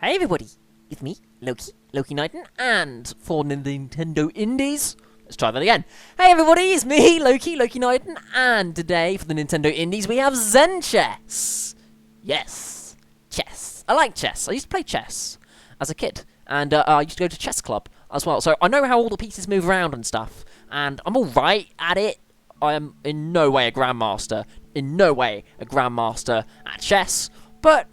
Hey everybody, it's me, Loki Mlem, and for the Nintendo Indies, let's try that again. Hey everybody, it's me, Loki Mlem, and today for the Nintendo Indies we have Zen Chess. Yes, chess. I like chess. I used to play chess as a kid, and I used to go to chess club as well, so I know how all the pieces move around and stuff, and I'm alright at it. I am in no way a grandmaster, at chess, but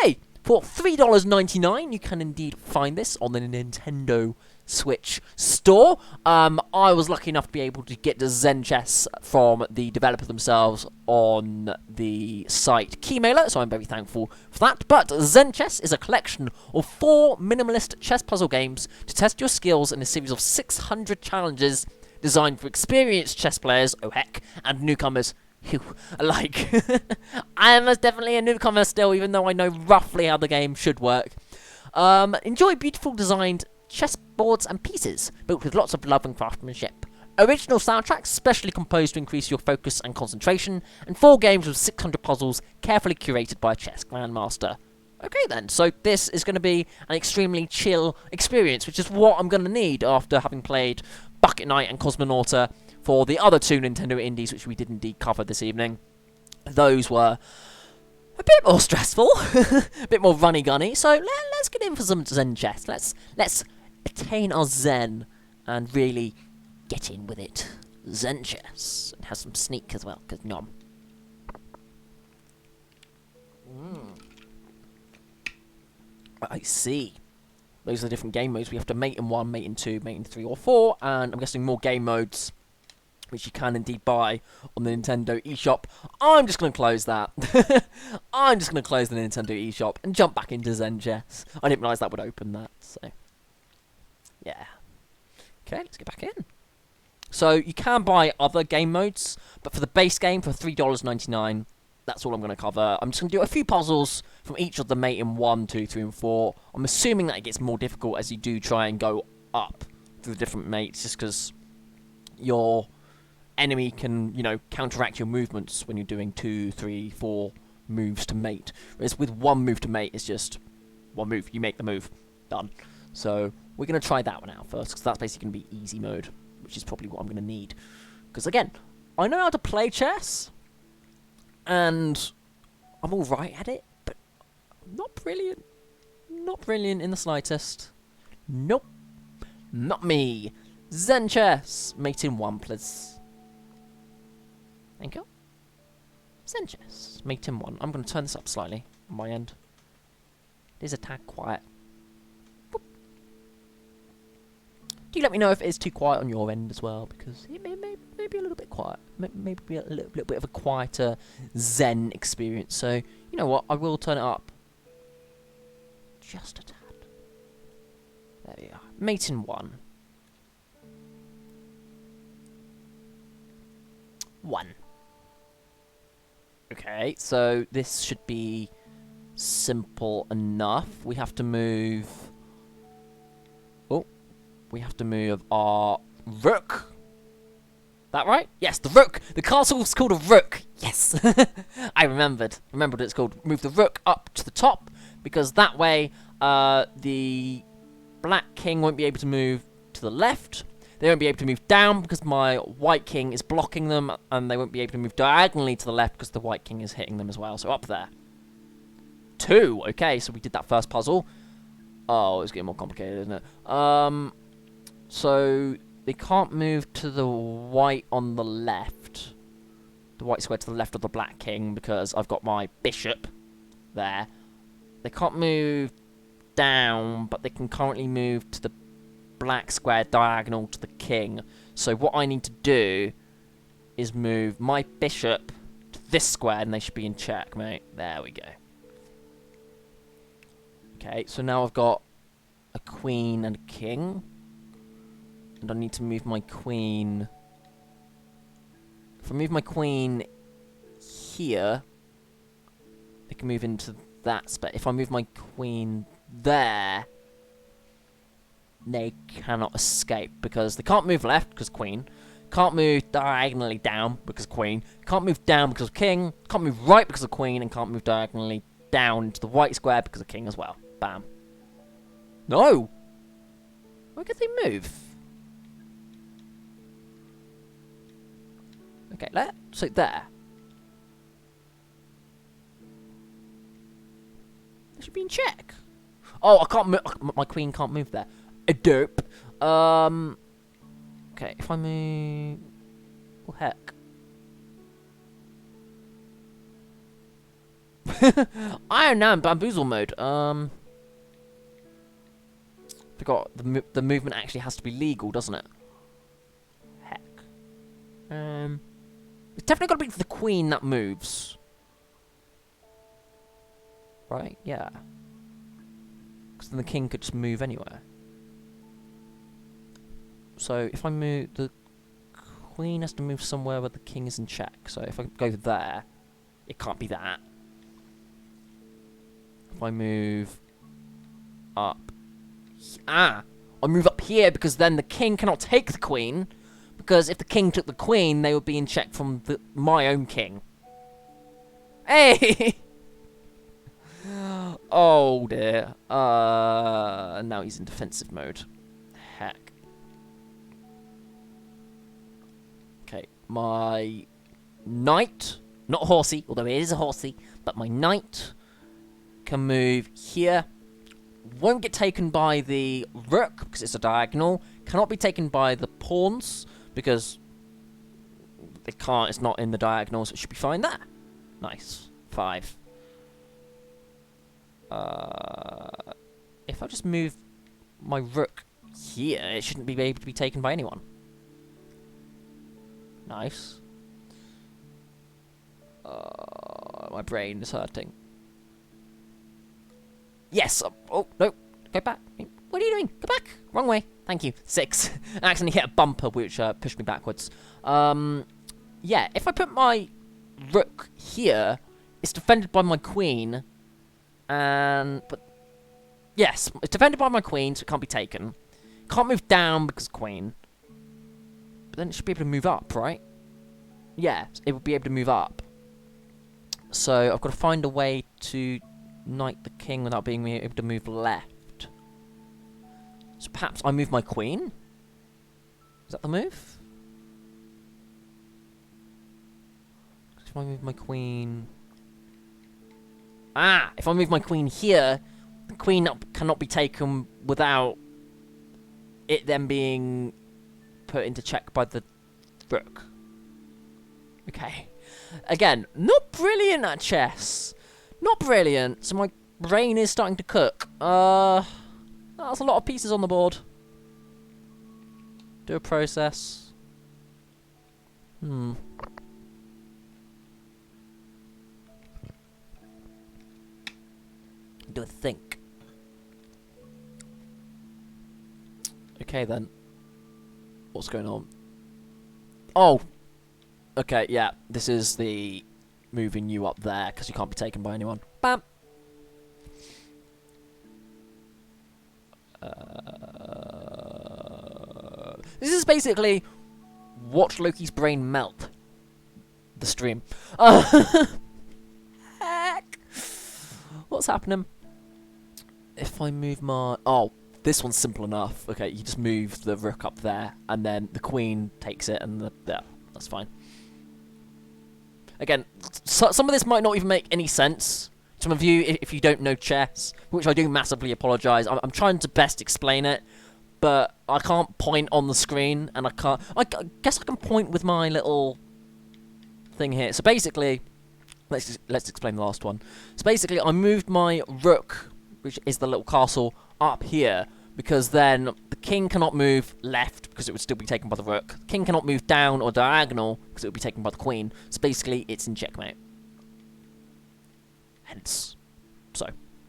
hey, for $3.99, you can indeed find this on the Nintendo Switch store. I was lucky enough to be able to get the Zen Chess from the developer themselves on the site Keymailer, so I'm very thankful for that. But Zen Chess is a collection of 4 minimalist chess puzzle games to test your skills in a series of 600 challenges designed for experienced chess players, oh heck, and newcomers. Whew, like, I am most definitely a newcomer still, even though I know roughly how the game should work. Enjoy beautiful designed chessboards and pieces, built with lots of love and craftsmanship. Original soundtracks specially composed to increase your focus and concentration, and 4 games with 600 puzzles carefully curated by a chess grandmaster. Okay then, so this is going to be an extremely chill experience, which is what I'm going to need after having played Bucket Knight and Cosmonauta for the other 2 Nintendo Indies, which we did indeed cover this evening. Those were a bit more stressful, a bit more runny-gunny, so let's get in for some Zen chess. Let's attain our Zen and really get in with it. Zen chess. And have some sneak as well, because nom. I see. Those are the different game modes. We have to mate in 1, mate in 2, mate in 3 or 4, and I'm guessing more game modes, which you can indeed buy on the Nintendo eShop. I'm just going to close that. I'm just going to close the Nintendo eShop and jump back into Zen Chess. I didn't realise that would open that, so yeah. Okay, let's get back in. So you can buy other game modes, but for the base game for $3.99, that's all I'm going to cover. I'm just going to do a few puzzles from each of the mate in 1, 2, 3, and 4. I'm assuming that it gets more difficult as you do try and go up through the different mates, just because your enemy can, you know, counteract your movements when you're doing 2, 3, 4 moves to mate. Whereas with 1 move to mate, it's just 1 move. You make the move. Done. So we're going to try that one out first, because that's basically going to be easy mode, which is probably what I'm going to need. Because again, I know how to play chess, and I'm alright at it, but not brilliant. Not brilliant in the slightest. Nope. Not me. Zen Chess. Mate in 1, please. Thank you. Zen Chess. Mate in 1. I'm going to turn this up slightly on my end. It is a tad quiet. Boop. Do let me know if it is too quiet on your end as well, because it may be a little bit quiet. Maybe a little bit of a quieter Zen experience. So, you know what? I will turn it up just a tad. There we are. Mate in 1. 1. Okay, so this should be simple enough. We have to move... Oh, we have to move our rook. That right? Yes, the rook. The castle's called a rook. Yes. I remembered. Remembered what it's called. Move the rook up to the top, because that way the black king won't be able to move to the left. They won't be able to move down because my white king is blocking them, and they won't be able to move diagonally to the left because the white king is hitting them as well. So up there. 2. Okay, so we did that first puzzle. Oh, it's getting more complicated, isn't it? So they can't move to the white on the left. The white square to the left of the black king, because I've got my bishop there. They can't move down, but they can currently move to the black square diagonal to the king. So what I need to do is move my bishop to this square, and they should be in checkmate. There we go. Okay, so now I've got a queen and a king, and I need to move my queen. If I move my queen here, they can move into that space. If I move my queen there, they cannot escape, because they can't move left because queen, can't move diagonally down because queen, can't move down because of king, can't move right because of queen, and can't move diagonally down to the white square because of king as well. Bam. No! Why could they move? Okay, so there. They should be in check. Oh, I can't move. My queen can't move there. A dope. Okay, if I move... Oh, heck. I am now in bamboozle mode. Forgot the movement actually has to be legal, doesn't it? Heck. It's definitely got to be the queen that moves. Right? Yeah. Because then the king could just move anywhere. So if I move, the queen has to move somewhere where the king is in check. So if I go there, it can't be that. If I move up, I move up here because then the king cannot take the queen. Because if the king took the queen, they would be in check from my own king. Hey! Oh dear. Now he's in defensive mode. Heck. Okay, my knight, not a horsey, although it is a horsey, but my knight can move here. Won't get taken by the rook because it's a diagonal. Cannot be taken by the pawns because it can't. It's not in the diagonal, so it should be fine there. Nice. 5. If I just move my rook here, it shouldn't be able to be taken by anyone. Nice. My brain is hurting. Yes. Oh, no. Go back. What are you doing? Go back. Wrong way. Thank you. 6. I accidentally hit a bumper, which pushed me backwards. Yeah, if I put my rook here, it's defended by my queen. But yes, it's defended by my queen, so it can't be taken. Can't move down because queen. But then it should be able to move up, right? Yeah, it would be able to move up. So I've got to find a way to knight the king without being able to move left. So perhaps I move my queen? Is that the move? If I move my queen... if I move my queen here, the queen cannot be taken without it then being put into check by the rook. Okay. Again, not brilliant at chess. Not brilliant. So my brain is starting to cook. That's a lot of pieces on the board. Do a process. Do a think. Okay then. What's going on? Oh! Okay, yeah. This is the moving you up there, because you can't be taken by anyone. Bam! This is basically watch Loki's brain melt. The stream. Heck! What's happening? If I move my... Oh, this one's simple enough. Okay, you just move the rook up there, and then the queen takes it, and that's fine. Again, some of this might not even make any sense. Some of you, if you don't know chess, which I do massively apologise, I'm trying to best explain it, but I can't point on the screen, and I guess I can point with my little thing here. So basically, let's explain the last one. So basically, I moved my rook, which is the little castle, up here, because then the king cannot move left, because it would still be taken by the rook. The king cannot move down or diagonal, because it would be taken by the queen. So basically, it's in checkmate. Hence. So.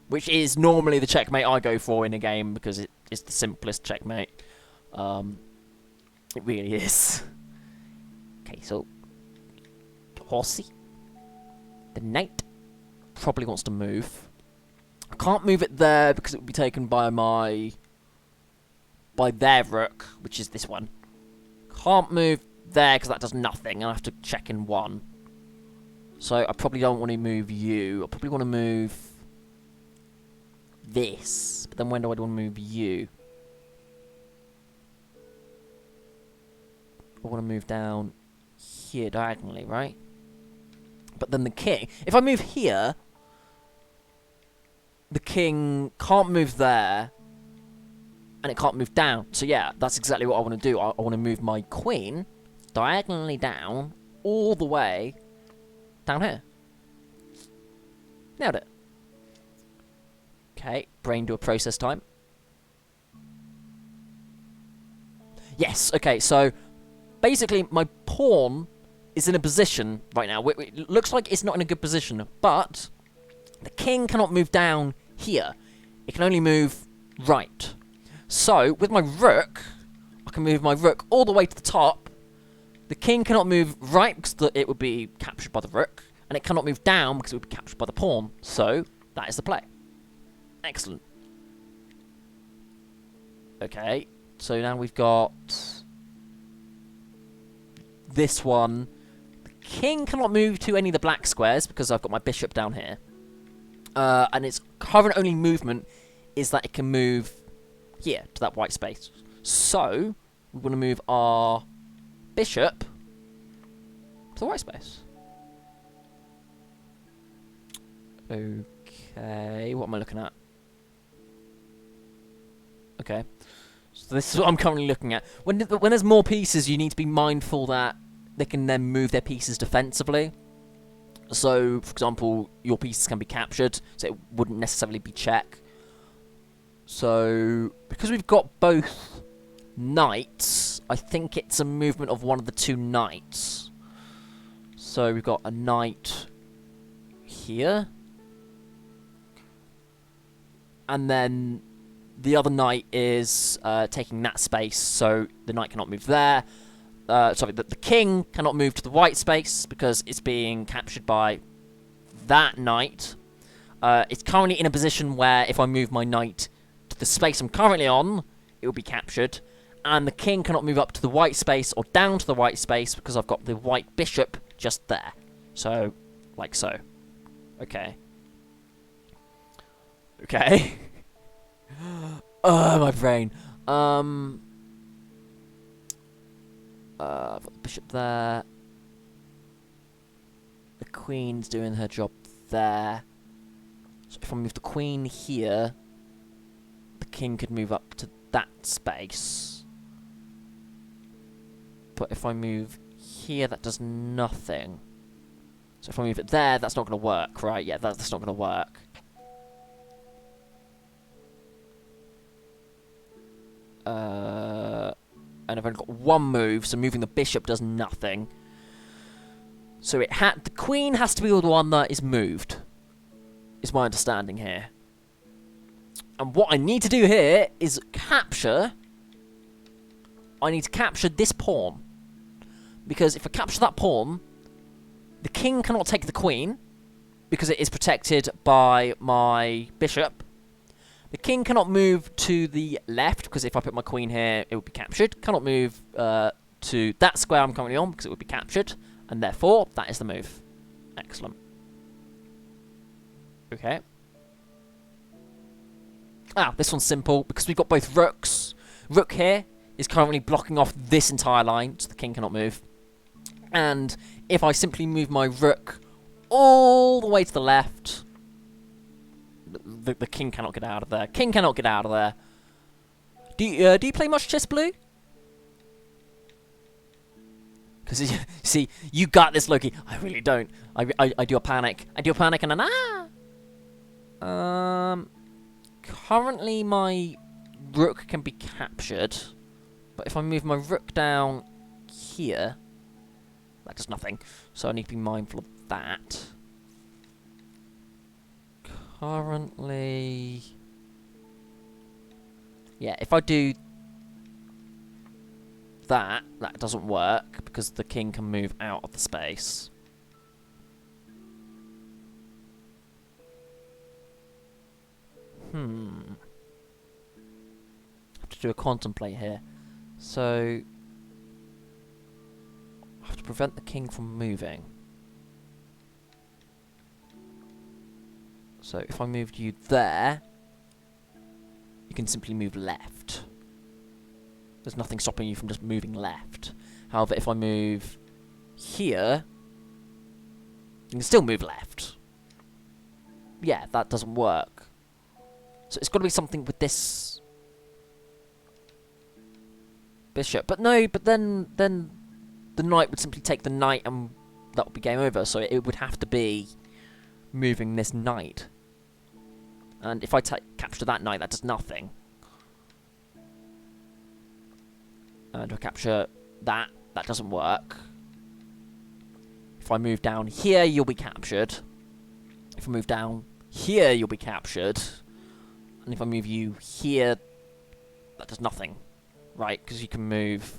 Which is normally the checkmate I go for in a game, because it is the simplest checkmate. It really is. Okay, so... Horsey. The knight probably wants to move. I can't move it there, because it would be taken by their rook, which is this one. Can't move there, because that does nothing. I'll have to check in one. So I probably don't want to move you. I probably want to move... this. But then when do I want to move you? I want to move down here diagonally, right? But then the king... If I move here, the king can't move there, and it can't move down. So yeah, that's exactly what I want to do. I want to move my queen diagonally down, all the way down here. Nailed it. Okay, brain do a process time. Yes, okay, so basically my pawn is in a position right now. It looks like it's not in a good position, but the king cannot move down here. It can only move right. So, with my rook, I can move my rook all the way to the top. The king cannot move right because it would be captured by the rook. And it cannot move down because it would be captured by the pawn. So, that is the play. Excellent. Okay, so now we've got this one. The king cannot move to any of the black squares because I've got my bishop down here. And its current only movement is that it can move here to that white space. So, we want to move our bishop to the white space. Okay, what am I looking at? Okay, so this is what I'm currently looking at. When there's more pieces, you need to be mindful that they can then move their pieces defensively. So, for example, your pieces can be captured, so it wouldn't necessarily be check. So, because we've got both knights, I think it's a movement of one of the two knights. So, we've got a knight here. And then the other knight is taking that space, so the knight cannot move there. Sorry, the king cannot move to the white space because it's being captured by that knight. It's currently in a position where if I move my knight to the space I'm currently on, it will be captured. And the king cannot move up to the white space or down to the white space because I've got the white bishop just there. So, like so. Okay. Okay. Oh, my brain. I've got the bishop there. The queen's doing her job there. So if I move the queen here, the king could move up to that space. But if I move here, that does nothing. So if I move it there, that's not going to work, right? Yeah, that's not going to work. And I've only got one move, so moving the bishop does nothing. So the queen has to be the one that is moved, is my understanding here. And what I need to do here is capture... I need to capture this pawn. Because if I capture that pawn, the king cannot take the queen, because it is protected by my bishop. The king cannot move to the left, because if I put my queen here, it would be captured. Cannot move to that square I'm currently on, because it would be captured. And therefore, that is the move. Excellent. Okay. This one's simple, because we've got both rooks. Rook here is currently blocking off this entire line, so the king cannot move. And if I simply move my rook all the way to the left... The king cannot get out of there. King cannot get out of there. Do you play much chess, Blue? Because, see, you got this, Loki. I really don't. I do a panic. I do a panic and then, currently, my rook can be captured. But if I move my rook down here, that does nothing. So I need to be mindful of that. Currently... Yeah, if I do that doesn't work because the king can move out of the space. I have to do a contemplate here. So... I have to prevent the king from moving. So if I moved you there, you can simply move left. There's nothing stopping you from just moving left. However, if I move here, you can still move left. Yeah, that doesn't work. So it's got to be something with this bishop. But no, but then the knight would simply take the knight and that would be game over. So it would have to be moving this knight. And if I capture that knight, that does nothing. And if I capture that, that doesn't work. If I move down here, you'll be captured. If I move down here, you'll be captured. And if I move you here, that does nothing. Right, because you can move...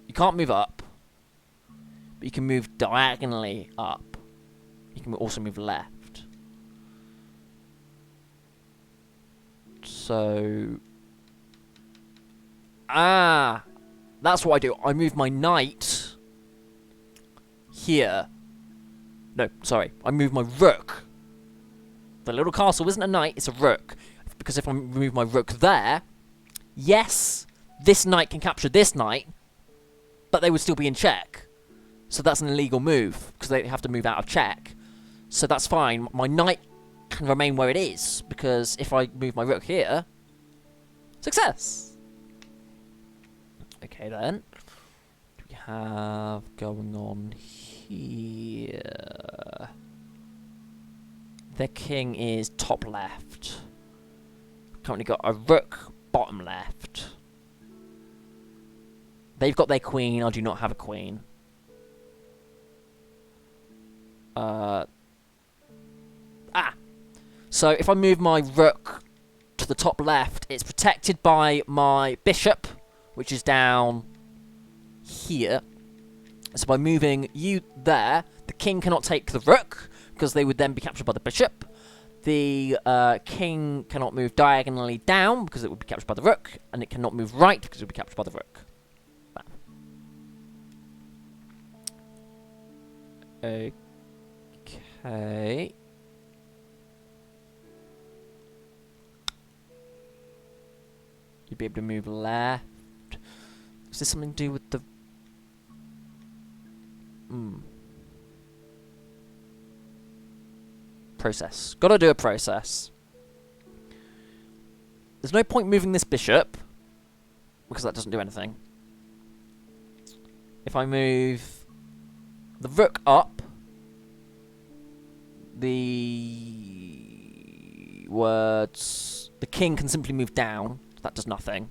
You can't move up. But you can move diagonally up. You can also move left. So... Ah! That's what I do. I move my knight here. No, sorry. I move my rook. The little castle isn't a knight, it's a rook. Because if I move my rook there, yes, this knight can capture this knight, but they would still be in check. So that's an illegal move, because they have to move out of check. So that's fine. My knight can remain where it is, because if I move my rook here, success! Okay then. What do we have going on here? Their king is top left. Currently got a rook bottom left. They've got their queen. I do not have a queen. So if I move my rook to the top left, it's protected by my bishop, which is down here. So by moving you there, the king cannot take the rook, because they would then be captured by the bishop. The king cannot move diagonally down, because it would be captured by the rook. And it cannot move right, because it would be captured by the rook. Okay. You'd be able to move left. Is this something to do with the... Process. Gotta do a process. There's no point moving this bishop, because that doesn't do anything. If I move the rook up, the king can simply move down. That does nothing.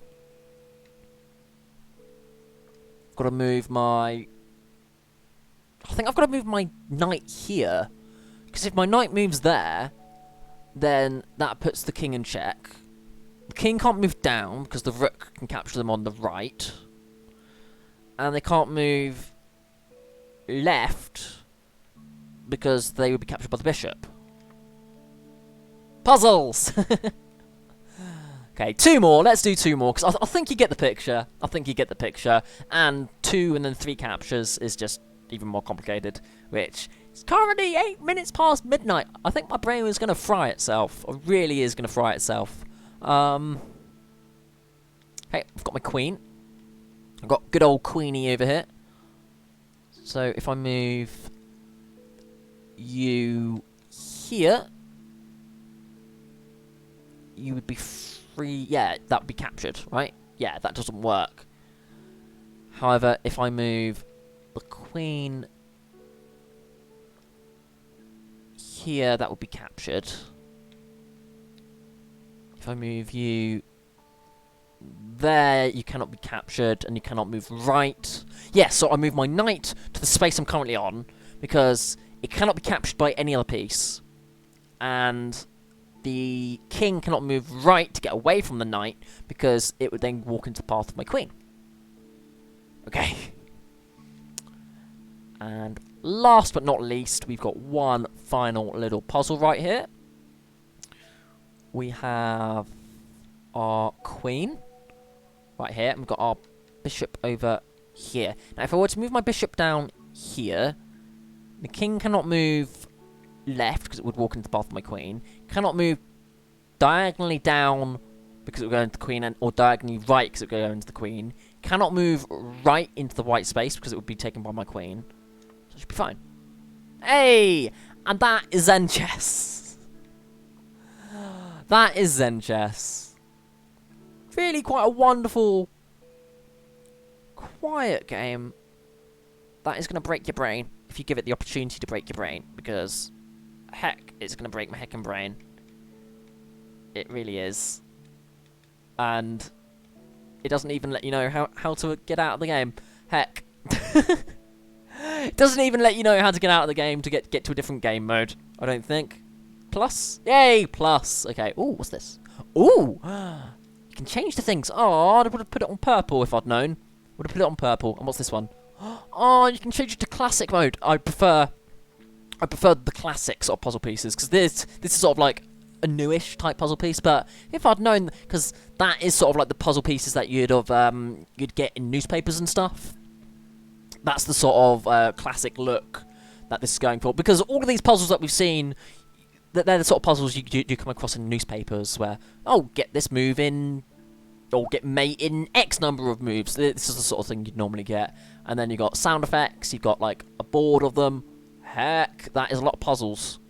Got to move my... I think I've got to move my knight here. Because if my knight moves there, then that puts the king in check. The king can't move down, because the rook can capture them on the right. And they can't move left, because they would be captured by the bishop. Puzzles! Okay, two more. Let's do two more, because I think you get the picture. I think you get the picture. And 2 and then 3 captures is just even more complicated, which is currently 8 minutes past midnight. I think my brain is going to fry itself. It really is going to fry itself. Hey, I've got my queen. I've got good old Queenie over here. So if I move you here, you would be free. Yeah, that would be captured, right? Yeah, that doesn't work. However, if I move the queen here, that would be captured. If I move you there, you cannot be captured, and you cannot move right. Yeah, so I move my knight to the space I'm currently on, because it cannot be captured by any other piece. And the king cannot move right to get away from the knight, because it would then walk into the path of my queen. Okay. And last but not least, we've got one final little puzzle right here. We have our queen right here, and we've got our bishop over here. Now, if I were to move my bishop down here, the king cannot move left, because it would walk into the path of my queen. Cannot move diagonally down because it will go into the queen, and or diagonally right because it will go into the queen. Cannot move right into the white space because it would be taken by my queen. So it should be fine. Hey! And that is Zen chess. That is Zen chess. Really quite a wonderful, quiet game that is going to break your brain if you give it the opportunity to break your brain, because heck, it's going to break my heckin' brain. It really is. And it doesn't even let you know how to get out of the game. Heck. It doesn't even let you know how to get out of the game to get to a different game mode, I don't think. Plus? Yay, plus. Okay, ooh, what's this? Ooh! You can change the things. Oh, I would have put it on purple if I'd known. Would have put it on purple. And what's this one? Oh, you can change it to classic mode. I prefer the classic sort of puzzle pieces, because this is sort of like a newish type puzzle piece. But if I'd known, because that is sort of like the puzzle pieces that you'd get in newspapers and stuff. That's the sort of classic look that this is going for, because all of these puzzles that we've seen, they're the sort of puzzles you do come across in newspapers where, oh, get this move in, or get mate in X number of moves. This is the sort of thing you'd normally get. And then you've got sound effects, you've got like a board of them. Heck, that is a lot of puzzles.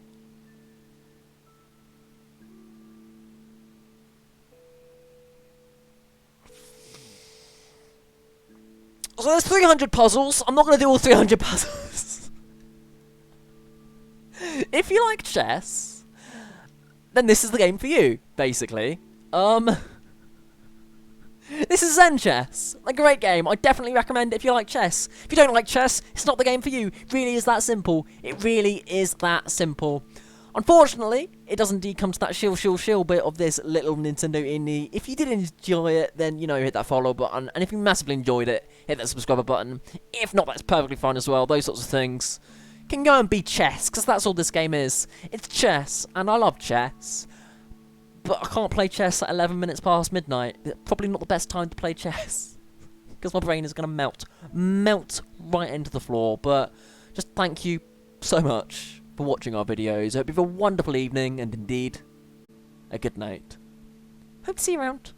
So there's 300 puzzles. I'm not going to do all 300 puzzles. If you like chess, then this is the game for you, basically. This is Zen Chess. A great game. I definitely recommend it if you like chess. If you don't like chess, it's not the game for you. It really is that simple. It really is that simple. Unfortunately, it does indeed come to that shill bit of this little Nintendo indie. If you did enjoy it, then, you know, hit that follow button. And if you massively enjoyed it, hit that subscribe button. If not, that's perfectly fine as well. Those sorts of things can go and be chess, because that's all this game is. It's chess, and I love chess. But I can't play chess at 11 minutes past midnight. Probably not the best time to play chess, because my brain is going to melt right into the floor. But just thank you so much for watching our videos. I hope you have a wonderful evening, and indeed, a good night. Hope to see you around.